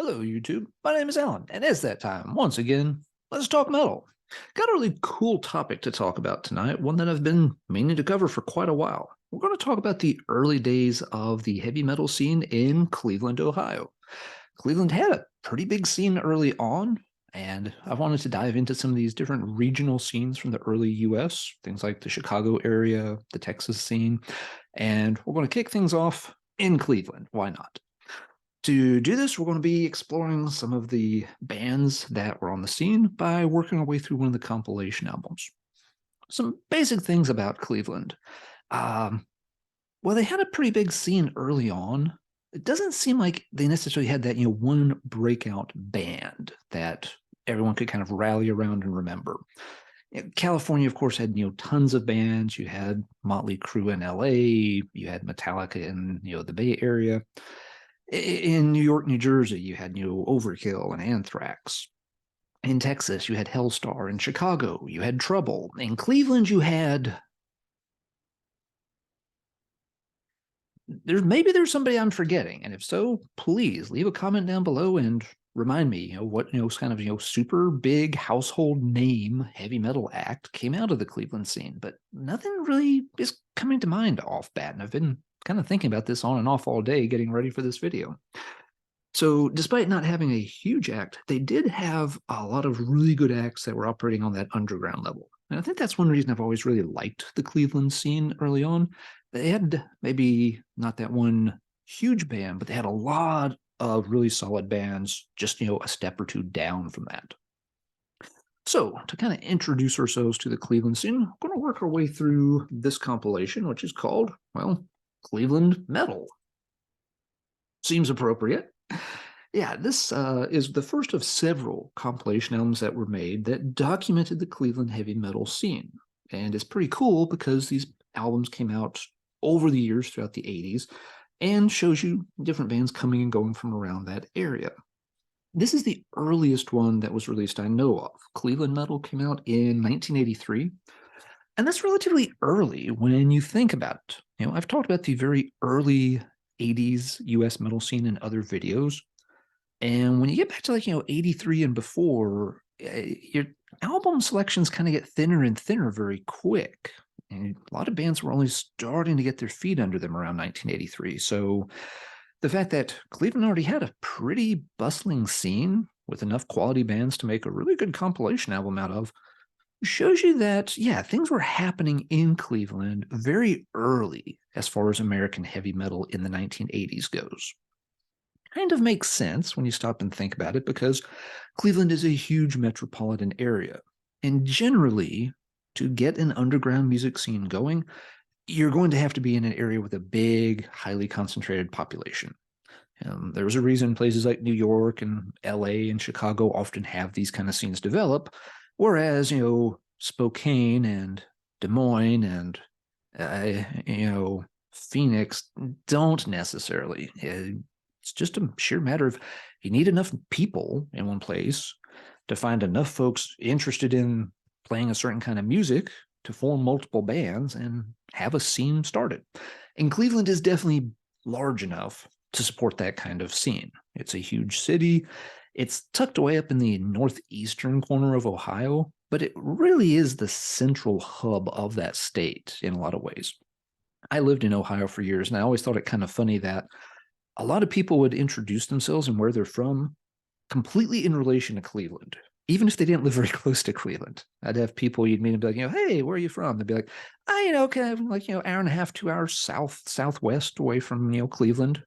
Hello, YouTube. My name is Alan, and it's that time. Once again, let's talk metal. Got a really cool topic to talk about tonight, one that I've been meaning to cover for quite a while. We're going to talk about the early days of the heavy metal scene in Cleveland, Ohio. Cleveland had a pretty big scene early on, and I wanted to dive into some of these different regional scenes from the early US, things like the Chicago area, the Texas scene, and we're going to kick things off in Cleveland. Why not? To do this, we're going to be exploring some of the bands that were on the scene by working our way through one of the compilation albums. Some basic things about Cleveland. Well, they had a pretty big scene early on. It doesn't seem like they necessarily had that, one breakout band that everyone could kind of rally around and remember. California, of course, had tons of bands. You had Motley Crue in LA. You had Metallica in the Bay Area. In New York, New Jersey, you had Overkill and Anthrax. In Texas, you had Hellstar. In Chicago, you had Trouble. In Cleveland, you had there's somebody I'm forgetting, and if so, please leave a comment down below and remind me, what kind of super big household name heavy metal act came out of the Cleveland scene. But nothing really is coming to mind off bat, and I've been kind of thinking about this on and off all day getting ready for this video. So despite not having a huge act, they did have a lot of really good acts that were operating on that underground level. And I think that's one reason I've always really liked the Cleveland scene early on. They had maybe not that one huge band, but they had a lot of really solid bands just, a step or two down from that. So to kind of introduce ourselves to the Cleveland scene, we're going to work our way through this compilation, which is called, well, Cleveland Metal. Seems appropriate. Yeah, this is the first of several compilation albums that were made that documented the Cleveland heavy metal scene. And it's pretty cool because these albums came out over the years throughout the 80s and shows you different bands coming and going from around that area. This is the earliest one that was released I know of. Cleveland Metal came out in 1983. And that's relatively early when you think about it. I've talked about the very early 80s US metal scene in other videos. And when you get back to 83 and before, your album selections kind of get thinner and thinner very quick. And a lot of bands were only starting to get their feet under them around 1983. So the fact that Cleveland already had a pretty bustling scene with enough quality bands to make a really good compilation album out of shows you that, yeah, things were happening in Cleveland very early as far as American heavy metal in the 1980s goes. Kind of makes sense when you stop and think about it because Cleveland is a huge metropolitan area. And generally, to get an underground music scene going, you're going to have to be in an area with a big, highly concentrated population. There's a reason places like New York and LA and Chicago often have these kind of scenes develop, whereas, Spokane and Des Moines and, Phoenix don't necessarily. It's just a sheer matter of you need enough people in one place to find enough folks interested in playing a certain kind of music to form multiple bands and have a scene started. And Cleveland is definitely large enough to support that kind of scene. It's a huge city. It's tucked away up in the northeastern corner of Ohio, but it really is the central hub of that state in a lot of ways. I lived in Ohio for years, and I always thought it kind of funny that a lot of people would introduce themselves and where they're from completely in relation to Cleveland, even if they didn't live very close to Cleveland. I'd have people you'd meet and be like, hey, where are you from? They'd be like, kind of like, hour and a half, 2 hours southwest away from, Cleveland.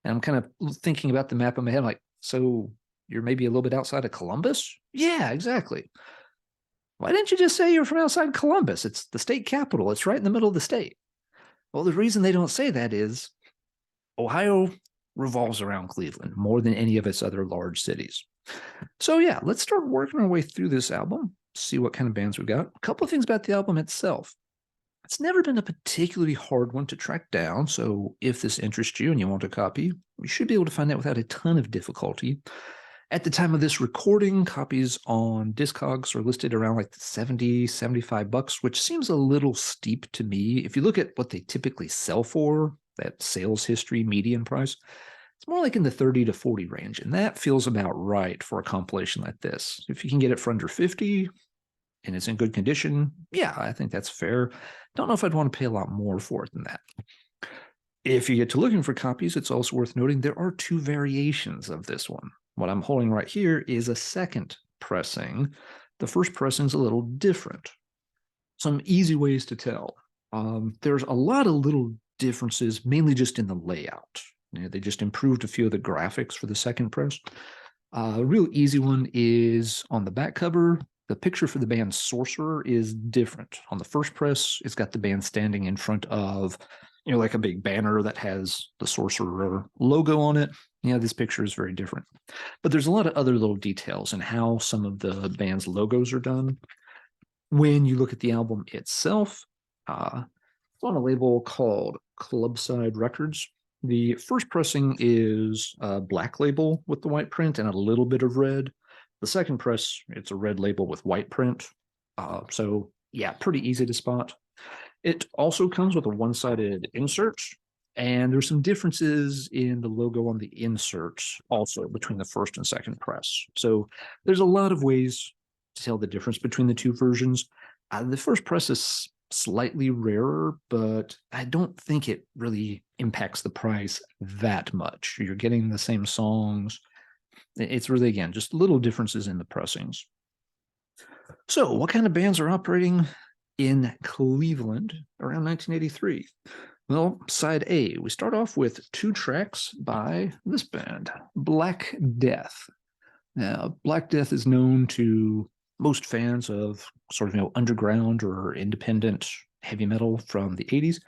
And I'm kind of thinking about the map in my head, like, so you're maybe a little bit outside of Columbus? Yeah, exactly. Why didn't you just say you're from outside Columbus? It's the state capital. It's right in the middle of the state. Well, the reason they don't say that is Ohio revolves around Cleveland more than any of its other large cities. So yeah, let's start working our way through this album, see what kind of bands we got. A couple of things about the album itself. It's never been a particularly hard one to track down, so if this interests you and you want a copy, you should be able to find that without a ton of difficulty. At the time of this recording, copies on Discogs are listed around like 70, 75 bucks, which seems a little steep to me. If you look at what they typically sell for, that sales history median price, It's more like in the 30 to 40 range, and that feels about right for a compilation like this. If you can get it for under 50 and it's in good condition, yeah, I think that's fair. Don't know if I'd want to pay a lot more for it than that. If you get to looking for copies, it's also worth noting there are two variations of this one. What I'm holding right here is a second pressing. The first pressing is a little different. Some easy ways to tell. There's a lot of little differences, mainly just in the layout. They just improved a few of the graphics for the second press. A real easy one is on the back cover. The picture for the band Sorcerer is different. On the first press, it's got the band standing in front of, like a big banner that has the Sorcerer logo on it. This picture is very different. But there's a lot of other little details in how some of the band's logos are done. When you look at the album itself, it's on a label called Clubside Records. The first pressing is a black label with the white print and a little bit of red. The second press, it's a red label with white print. So yeah, pretty easy to spot. It also comes with a one-sided insert, and there's some differences in the logo on the inserts also between the first and second press. So there's a lot of ways to tell the difference between the two versions. The first press is slightly rarer, but I don't think it really impacts the price that much. You're getting the same songs. It's really, again, just little differences in the pressings. So what kind of bands are operating in Cleveland around 1983? Well, side A, we start off with 2 tracks by this band, Black Death. Now, Black Death is known to most fans of sort of, underground or independent heavy metal from the 80s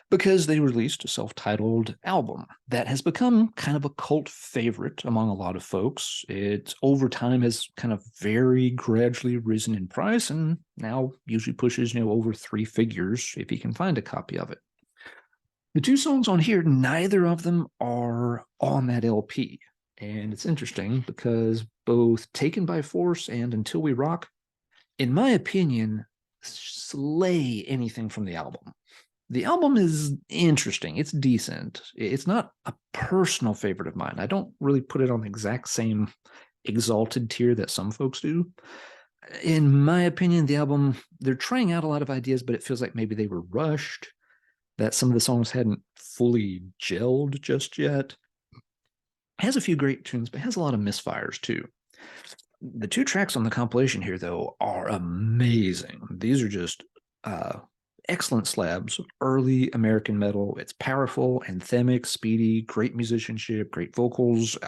because they released a self-titled album that has become kind of a cult favorite among a lot of folks. It, over time, has kind of very gradually risen in price and now usually pushes, over 3 figures if you can find a copy of it. The 2 songs on here, neither of them are on that LP. And it's interesting because both Taken by Force and Until We Rock, in my opinion, slay anything from the album. The album is interesting. It's decent. It's not a personal favorite of mine. I don't really put it on the exact same exalted tier that some folks do. In my opinion, the album, they're trying out a lot of ideas, but it feels like maybe they were rushed, that some of the songs hadn't fully gelled just yet. Has a few great tunes, but has a lot of misfires too. The 2 tracks on the compilation here, though, are amazing. These are just excellent slabs of early American metal. It's powerful, anthemic, speedy, great musicianship, great vocals.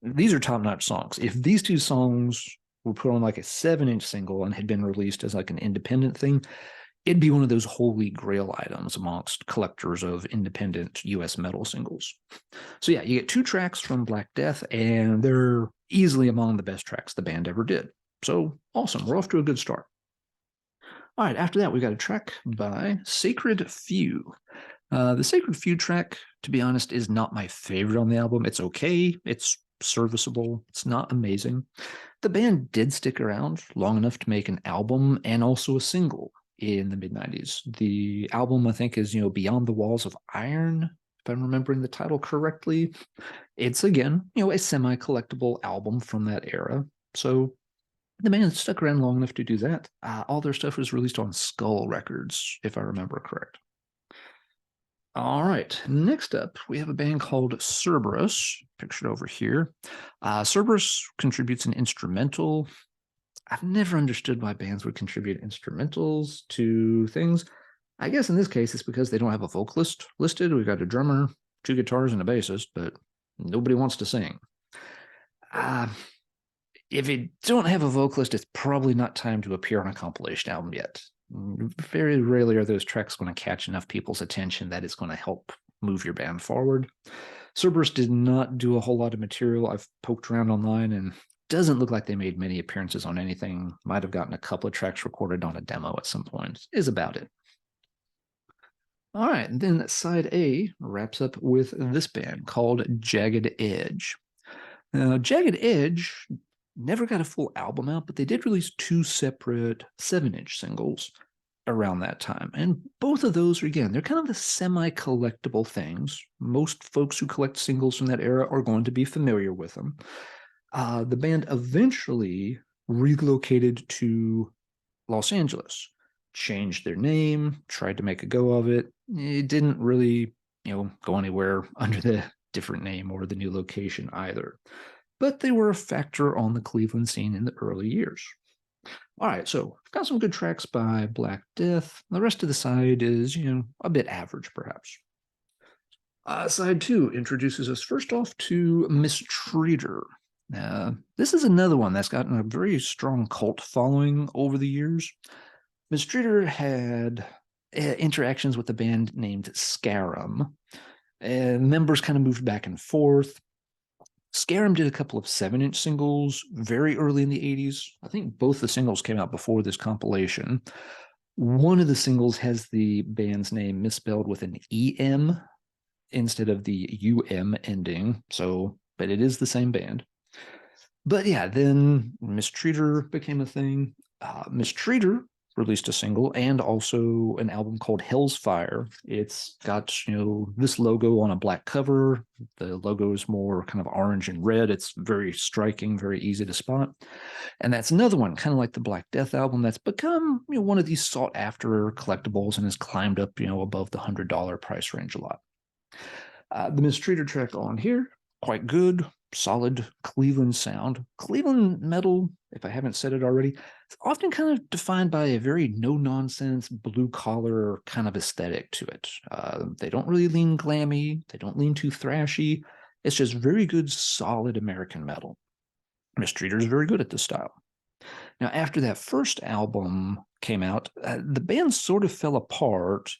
These are top-notch songs. If these 2 songs were put on like a 7-inch single and had been released as like an independent thing, it'd be one of those holy grail items amongst collectors of independent US metal singles. So yeah, you get 2 tracks from Black Death, and they're easily among the best tracks the band ever did. So awesome, we're off to a good start. All right, after that, we got a track by Sacred Few. The Sacred Few track, to be honest, is not my favorite on the album. It's okay, it's serviceable, it's not amazing. The band did stick around long enough to make an album and also a single in the mid-90s. The album, I think, is, Beyond the Walls of Iron, if I'm remembering the title correctly. It's, again, a semi-collectible album from that era. So the band stuck around long enough to do that. All their stuff was released on Skull Records, if I remember correct. All right, next up, we have a band called Cerberus, pictured over here. Cerberus contributes an instrumental. I've never understood why bands would contribute instrumentals to things. I guess in this case, it's because they don't have a vocalist listed. We've got a drummer, 2 guitars, and a bassist, but nobody wants to sing. If you don't have a vocalist, it's probably not time to appear on a compilation album yet. Very rarely are those tracks going to catch enough people's attention that it's going to help move your band forward. Cerberus did not do a whole lot of material. I've poked around online, and doesn't look like they made many appearances on anything. Might have gotten a couple of tracks recorded on a demo at some point, is about it. All right, and then side A wraps up with this band called Jagged Edge. Now, Jagged Edge never got a full album out, but they did release 2 separate 7-inch singles. around that time. And both of those, again, they're kind of the semi-collectible things. Most folks who collect singles from that era are going to be familiar with them. The band eventually relocated to Los Angeles, changed their name, tried to make a go of it. It didn't really, go anywhere under the different name or the new location either. But they were a factor on the Cleveland scene in the early years. All right, so I've got some good tracks by Black Death. The rest of the side is, a bit average, perhaps. Side two introduces us first off to Mistreater. This is another one that's gotten a very strong cult following over the years. Mistreater had interactions with a band named Scarem. Members kind of moved back and forth. Scarem did a couple of 7-inch singles very early in the 80s. I think both the singles came out before this compilation. One of the singles has the band's name misspelled with an EM instead of the UM ending. But it is the same band. But yeah, then Mistreater became a thing. Mistreater released a single and also an album called Hell's Fire. It's got, this logo on a black cover. The logo is more kind of orange and red. It's very striking, very easy to spot. And that's another one, kind of like the Black Death album, that's become, one of these sought after collectibles and has climbed up, above the $100 price range a lot. The Mistreater track on here, quite good, solid Cleveland sound. Cleveland metal, if I haven't said it already, it's often kind of defined by a very no-nonsense, blue-collar kind of aesthetic to it. They don't really lean glammy. They don't lean too thrashy. It's just very good, solid American metal. Mistreater is very good at this style. Now, after that first album came out, the band sort of fell apart.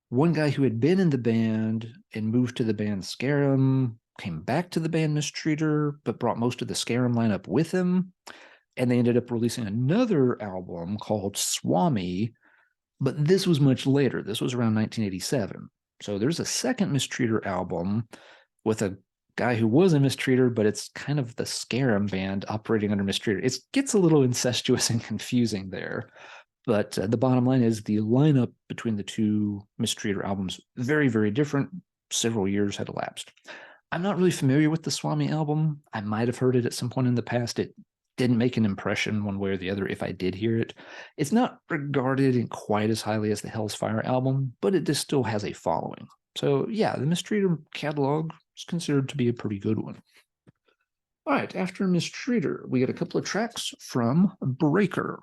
One guy who had been in the band and moved to the band Scarem came back to the band Mistreater, but brought most of the Scarem lineup with him. And they ended up releasing another album called Swami, but this was much later. This was around 1987. So there's a second Mistreater album with a guy who was a Mistreater, but it's kind of the Scarem band operating under Mistreater. It gets a little incestuous and confusing there. But the bottom line is the lineup between the two Mistreater albums, very, very different. Several years had elapsed. I'm not really familiar with the Swami album. I might have heard it at some point in the past. It didn't make an impression one way or the other if I did hear it. It's not regarded quite as highly as the Hell's Fire album, but it just still has a following. So yeah, the Mistreater catalog is considered to be a pretty good one. All right, after Mistreater, we get a couple of tracks from Breaker.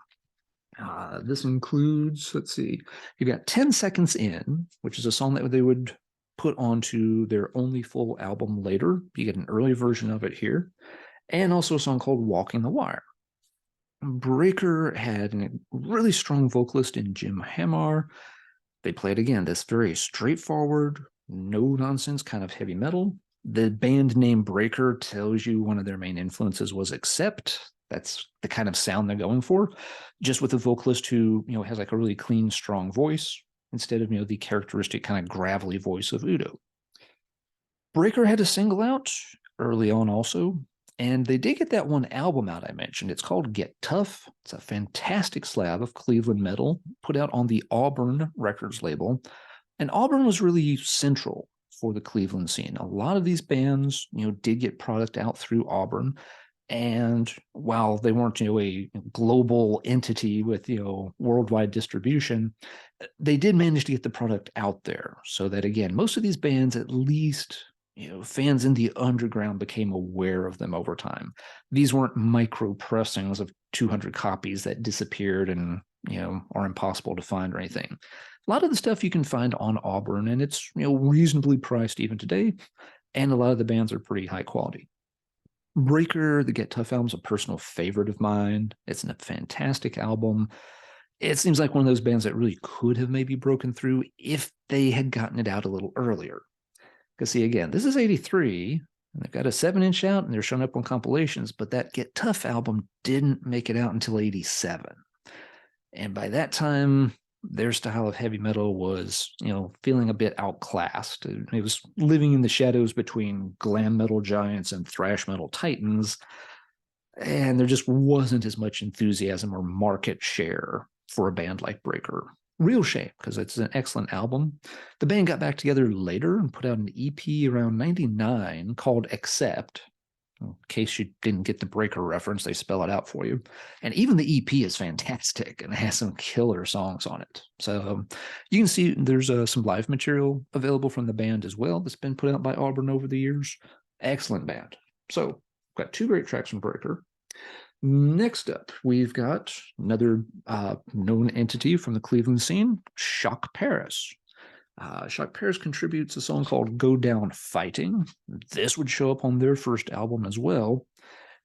This includes, let's see, you've got 10 Seconds In, which is a song that they would put onto their only full album later. You get an early version of it here. And also a song called Walking the Wire. Breaker had a really strong vocalist in Jim Hamar. They played, again, this very straightforward, no-nonsense kind of heavy metal. The band name Breaker tells you one of their main influences was Accept. That's the kind of sound they're going for, just with a vocalist who, has like a really clean, strong voice instead of, the characteristic kind of gravelly voice of Udo. Breaker had a single out early on also, and they did get that one album out I mentioned. It's called Get Tough. It's a fantastic slab of Cleveland metal put out on the Auburn Records label. And Auburn was really central for the Cleveland scene. A lot of these bands, did get product out through Auburn. And while they weren't, a global entity with, worldwide distribution, they did manage to get the product out there so that, again, most of these bands, at least, fans in the underground became aware of them over time. These weren't micro pressings of 200 copies that disappeared and, are impossible to find or anything. A lot of the stuff you can find on Auburn, and it's, reasonably priced even today. And a lot of the bands are pretty high quality. Breaker, the Get Tough album, is a personal favorite of mine. It's a fantastic album. It seems like one of those bands that really could have maybe broken through if they had gotten it out a little earlier. Because see, again, this is 83, and they've got a 7-inch out, and they're showing up on compilations, but that Get Tough album didn't make it out until 87. And by that time, their style of heavy metal was, feeling a bit outclassed. It was living in the shadows between glam metal giants and thrash metal titans. And there just wasn't as much enthusiasm or market share for a band like Breaker. Real shame, because it's an excellent album. The band got back together later and put out an EP around 99 called Accept. In case you didn't get the Breaker reference, they spell it out for you. And even the EP is fantastic and has some killer songs on it. So you can see there's some live material available from the band as well that's been put out by Auburn over the years. Excellent band. So got two great tracks from Breaker. Next up, we've got another known entity from the Cleveland scene, Shock Paris. Shock Paris contributes a song called Go Down Fighting. This would show up on their first album as well.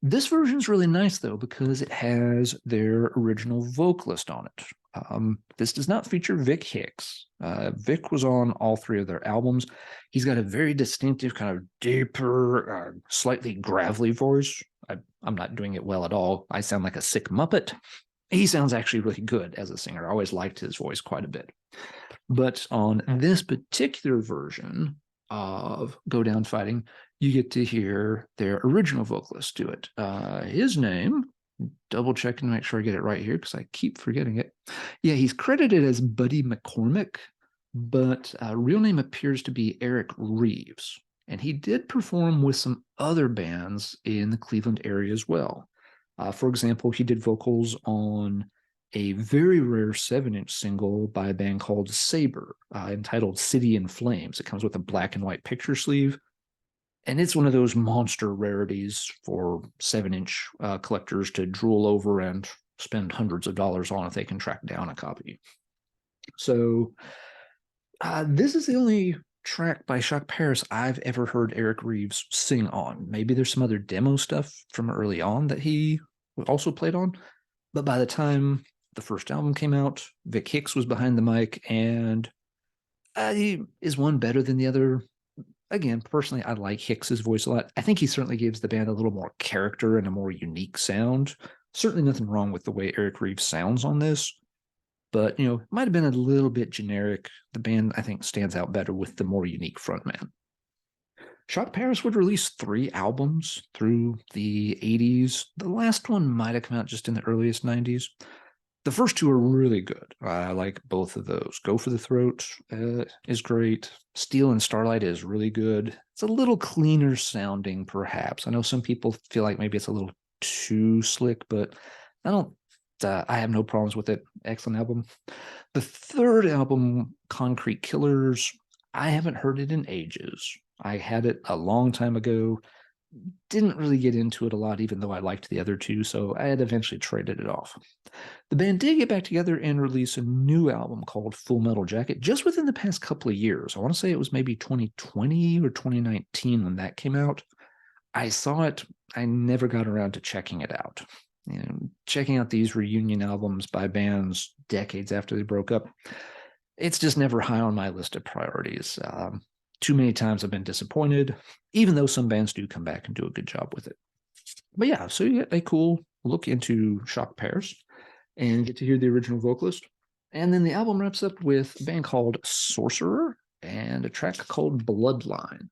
This version's really nice, though, because it has their original vocalist on it. This does not feature Vic Hicks. Vic was on all three of their albums. He's got a very distinctive, kind of deeper, slightly gravelly voice. I'm not doing it well at all. I sound like a sick Muppet. He sounds actually really good as a singer. I always liked his voice quite a bit. But on this particular version of Go Down Fighting, you get to hear their original vocalist do it. His name, double checking to make sure I get it right here because I keep forgetting it. Yeah, he's credited as Buddy McCormick, but real name appears to be Eric Reeves. And he did perform with some other bands in the Cleveland area as well. For example, he did vocals on a very rare 7-inch single by a band called Saber, entitled City in Flames. It comes with a black and white picture sleeve, and it's one of those monster rarities for 7-inch collectors to drool over and spend hundreds of dollars on if they can track down a copy. So this is the only track by Shock Paris I've ever heard Eric Reeves sing on. Maybe there's some other demo stuff from early on that he also played on, but by the time the first album came out, Vic Hicks was behind the mic, and he is one better than the other. Again, personally, I like Hicks's voice a lot. I think he certainly gives the band a little more character and a more unique sound. Certainly nothing wrong with the way Eric Reeves sounds on this, but, it might have been a little bit generic. The band, I think, stands out better with the more unique frontman. Shock Paris would release 3 albums through the 80s. The last one might have come out just in the earliest 90s. The first 2 are really good. I like both of those. Go for the Throat is great. Steel and Starlight is really good. It's a little cleaner sounding, perhaps. I know some people feel like maybe it's a little too slick, but I have no problems with it. Excellent album. The third album, Concrete Killers, I haven't heard it in ages. I had it a long time ago. Didn't really get into it a lot, even though I liked the other 2, so I had eventually traded it off. The band did get back together and release a new album called Full Metal Jacket just within the past couple of years. I want to say it was maybe 2020 or 2019 when that came out. I saw it. I never got around to checking it out. Checking out these reunion albums by bands decades after they broke up, it's just never high on my list of priorities. Too many times I've been disappointed, even though some bands do come back and do a good job with it. But yeah, so you get a cool look into Shock Paris and get to hear the original vocalist. And then the album wraps up with a band called Sorcerer and a track called Bloodline.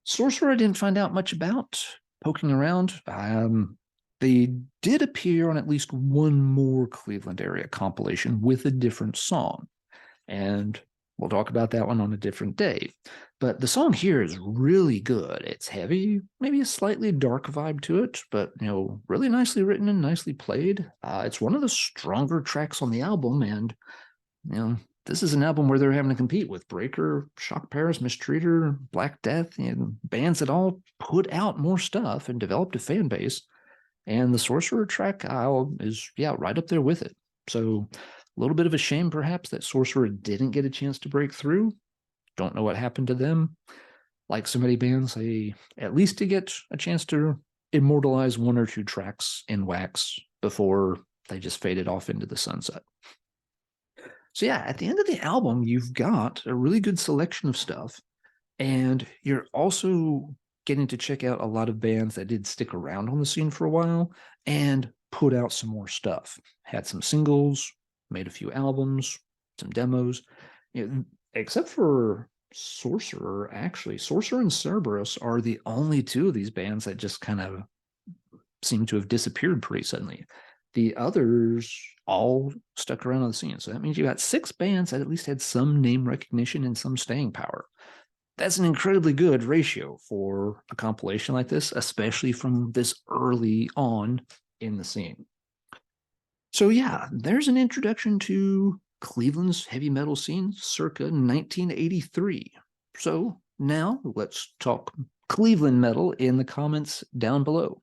Sorcerer I didn't find out much about. Poking around, they did appear on at least one more Cleveland area compilation with a different song. And we'll talk about that one on a different day. But the song here is really good. It's heavy, maybe a slightly dark vibe to it, but, really nicely written and nicely played. It's one of the stronger tracks on the album, and, this is an album where they're having to compete with Breaker, Shock Paris, Mistreater, Black Death, bands that all put out more stuff and developed a fan base. And the Sorcerer track is, right up there with it. So a little bit of a shame, perhaps, that Sorcerer didn't get a chance to break through. Don't know what happened to them. Like so many bands, they at least to get a chance to immortalize 1 or 2 tracks in wax before they just faded off into the sunset. So yeah, at the end of the album, you've got a really good selection of stuff, and you're also getting to check out a lot of bands that did stick around on the scene for a while and put out some more stuff. Had some singles, made a few albums, some demos. Except for Sorcerer, actually. Sorcerer and Cerberus are the only 2 of these bands that just kind of seem to have disappeared pretty suddenly. The others all stuck around on the scene. So that means you got 6 bands that at least had some name recognition and some staying power. That's an incredibly good ratio for a compilation like this, especially from this early on in the scene. So, yeah, there's an introduction to Cleveland's heavy metal scene circa 1983. So, now let's talk Cleveland metal in the comments down below.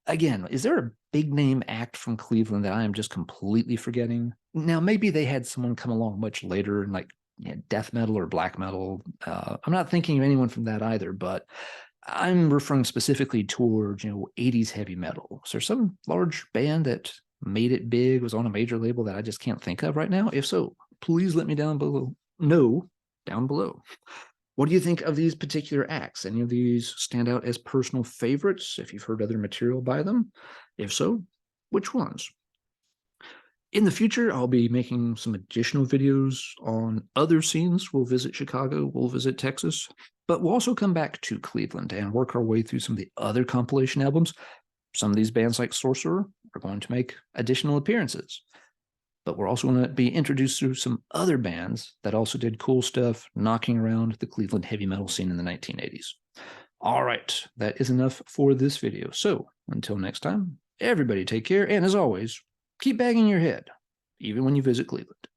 Again, is there a big name act from Cleveland that I am just completely forgetting? Now, maybe they had someone come along much later, like death metal or black metal. I'm not thinking of anyone from that either, but I'm referring specifically towards 80s heavy metal. Is there some large band that made it big, was on a major label that I just can't think of right now? If so, please let me down below know down below. What do you think of these particular acts? Any of these stand out as personal favorites if you've heard other material by them? If so, which ones? In the future, I'll be making some additional videos on other scenes. We'll visit Chicago, we'll visit Texas, but we'll also come back to Cleveland and work our way through some of the other compilation albums. Some of these bands like Sorcerer are going to make additional appearances, but we're also going to be introduced to some other bands that also did cool stuff knocking around the Cleveland heavy metal scene in the 1980s. All right, that is enough for this video. So until next time, everybody take care, and as always, keep banging your head, even when you visit Cleveland.